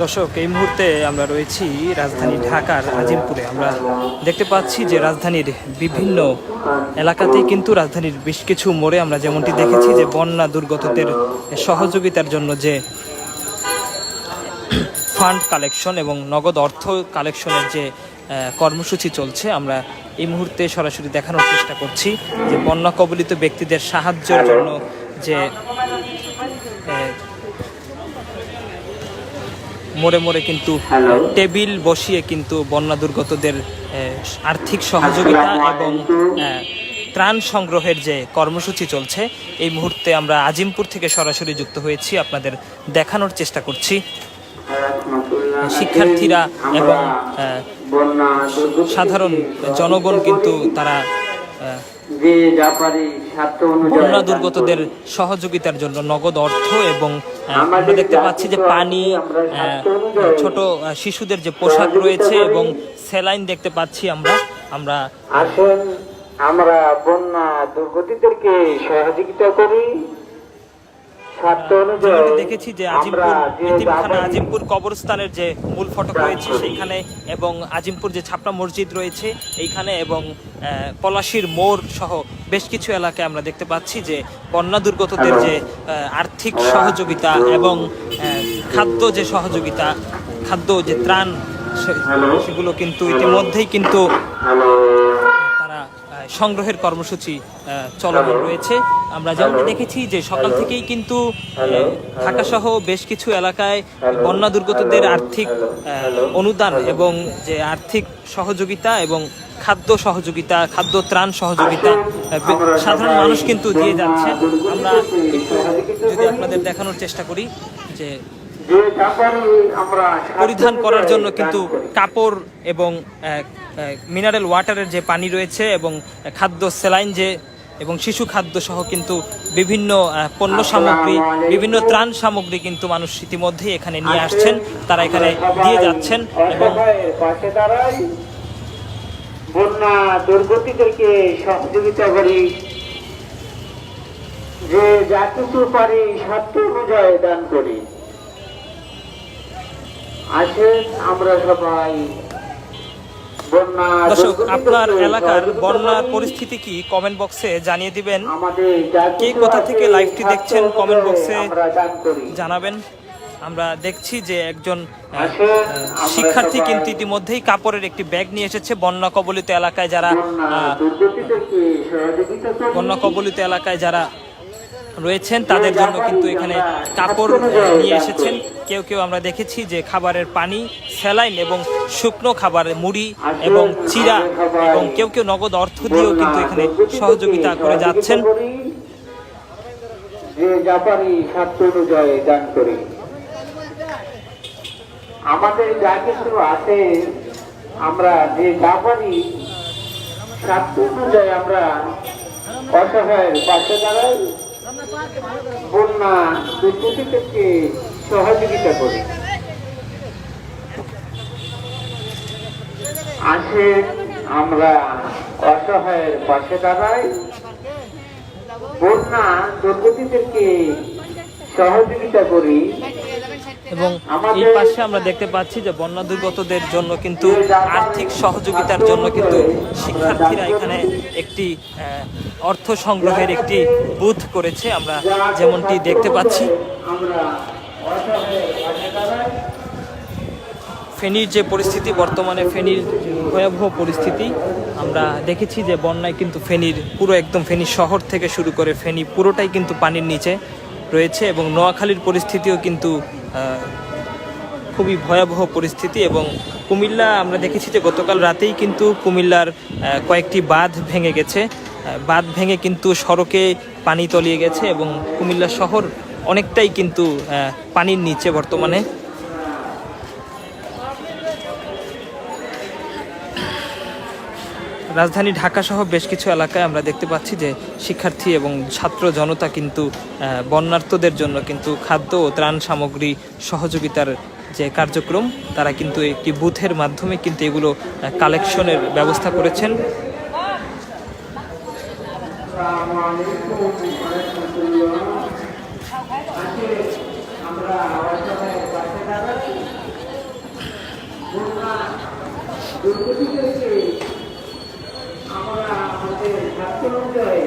দর্শক, এই মুহূর্তে আমরা রয়েছি রাজধানী ঢাকার আজিমপুরে। আমরা দেখতে পাচ্ছি যে রাজধানীর বিভিন্ন এলাকাতেই কিন্তু রাজধানীর বেশ কিছু মোড়ে আমরা যেমনটি দেখেছি যে বন্যা দুর্গতদের সহযোগিতার জন্য যে ফান্ড কালেকশন এবং নগদ অর্থ কালেকশনের যে কর্মসূচি চলছে, আমরা এই মুহূর্তে সরাসরি দেখানোর চেষ্টা করছি যে বন্যা কবলিত ব্যক্তিদের সাহায্যের জন্য যে মোড়ে মোড়ে কিন্তু টেবিল বসিয়ে কিন্তু বন্যা দুর্গতদের আর্থিক সহযোগিতা এবং ত্রাণ সংগ্রহের যে কর্মসূচি চলছে, এই মুহূর্তে আমরা আজিমপুর থেকে সরাসরি যুক্ত হয়েছি, আপনাদের দেখানোর চেষ্টা করছি। শিক্ষার্থীরা এবং সাধারণ জনগণ কিন্তু তারা বন্যা দুর্গতদের সহযোগিতার জন্য নগদ অর্থ এবং আমরা দেখতে পাচ্ছি যে পানি, ছোট শিশুদের যে পোশাক রয়েছে এবং স্যালাইন দেখতে পাচ্ছি আমরা আমরা বন্যা দুর্গতদেরকে সহযোগিতা করি। দেখেছি যে আজিমপুর কবরস্থানের যে মূল ফটক রয়েছে সেইখানে এবং আজিমপুর যে ছাপড়া মসজিদ রয়েছে এইখানে এবং পলাশীর মোড় সহ বেশ কিছু এলাকায় আমরা দেখতে পাচ্ছি যে বন্যা দুর্গতদের যে আর্থিক সহযোগিতা এবং খাদ্য যে সহযোগিতা, খাদ্য যে ত্রাণ, সেগুলো কিন্তু ইতিমধ্যেই কিন্তু সংগ্রহের কর্মসূচি চলমান রয়েছে। আমরা যেমন দেখেছি যে সকাল থেকেই কিন্তু ঢাকা সহ বেশ কিছু এলাকায় বন্যা দুর্গতদের আর্থিক অনুদান এবং যে আর্থিক সহযোগিতা এবং খাদ্য সহযোগিতা, খাদ্য ত্রাণ সহযোগিতা সাধারণ মানুষ কিন্তু দিয়ে যাচ্ছে। আমরা যদি আপনাদের দেখানোর চেষ্টা করি যে পরিধান করার জন্য কিন্তু কাপড় এবং মিনারেল ওয়াটারের যে পানি রয়েছে এবং খাদ্য, স্যালাইন যে এবং শিশু খাদ্য সহ কিন্তু বিভিন্ন পণ্য সামগ্রী, বিভিন্ন ত্রাণ সামগ্রী কিন্তু মানুষ ইতিমধ্যেই এখানে নিয়ে আসছেন, তারা এখানে দিয়ে যাচ্ছেন এবং বন্যা দুর্গতদেরকে সহযোগিতা করি, যে যা কিছু পারি সাধ্য অনুযায়ী দান করি। আসেন আমরা সবাই। দর্শক, আপনার এলাকার বন্যার পরিস্থিতি কি কমেন্ট বক্সে জানিয়ে দিবেন। কে কোথা থেকে লাইভটি দেখছেন কমেন্ট বক্সে জানাবেন। আমরা দেখছি যে একজন শিক্ষার্থী কিন্তু ইতিমধ্যেই কাপড়ের একটি ব্যাগ নিয়ে এসেছে। বন্যা কবলিত এলাকায় যারা রয়েছেন তাদের জন্য কিন্তু এখানে কাপড় নিয়ে এসেছেন। কেউ কেউ আমরা দেখেছি যে খাবারের পানি, স্যালাইন এবং শুকনো খাবার, মুড়ি এবং চিড়া এবং কেউ কেউ নগদ অর্থ দিয়েও কিন্তু এখানে সহযোগিতা করে যাচ্ছেন। আমাদের যা কিছু আছে আমরা যে যা পারি সাধ্য অনুযায়ী আমরা অসহায়ের পাশে দাঁড়াই, বন্যা দুর্গতদেরকে সহযোগিতা করি। আসেন আমরা অসহায়ের পাশে দাঁড়াই, বন্যা দুর্গতদেরকে সহযোগিতা করি। এবং এই পাশে আমরা দেখতে পাচ্ছি যে বন্যা দুর্গতদের জন্য কিন্তু আর্থিক সহযোগিতার জন্য কিন্তু শিক্ষার্থীরা এখানে একটি অর্থ সংগ্রহের একটি বুথ করেছে, আমরা যেমনটি দেখতে পাচ্ছি। ফেনীর যে পরিস্থিতি, বর্তমানে ফেনীর ভয়াবহ পরিস্থিতি আমরা দেখেছি যে বন্যায় কিন্তু ফেনীর পুরো একদম ফেনী শহর থেকে শুরু করে ফেনী পুরোটাই কিন্তু পানির নিচে রয়েছে এবং নোয়াখালীর পরিস্থিতিও কিন্তু খুবই ভয়াবহ পরিস্থিতি। এবং কুমিল্লা আমরা দেখেছি যে গতকাল রাতেই কিন্তু কুমিল্লার কয়েকটি বাঁধ ভেঙে গেছে, বাঁধ ভেঙে কিন্তু সড়কে পানি তলিয়ে গেছে এবং কুমিল্লা শহর অনেকটাই কিন্তু পানির নিচে বর্তমানে। রাজধানী ঢাকা সহ বেশ কিছু এলাকায় আমরা দেখতে পাচ্ছি যে শিক্ষার্থী এবং ছাত্র জনতা কিন্তু বন্যার্তদের জন্য কিন্তু খাদ্য ও ত্রাণ সামগ্রী সহযোগিতার যে কার্যক্রম, তারা কিন্তু একটি বুথের মাধ্যমে কিন্তু এগুলো কালেকশনের ব্যবস্থা করেছেন। আমরা দুর্গতি থেকে আমরা আমাদের স্বার্থ অনুযায়ী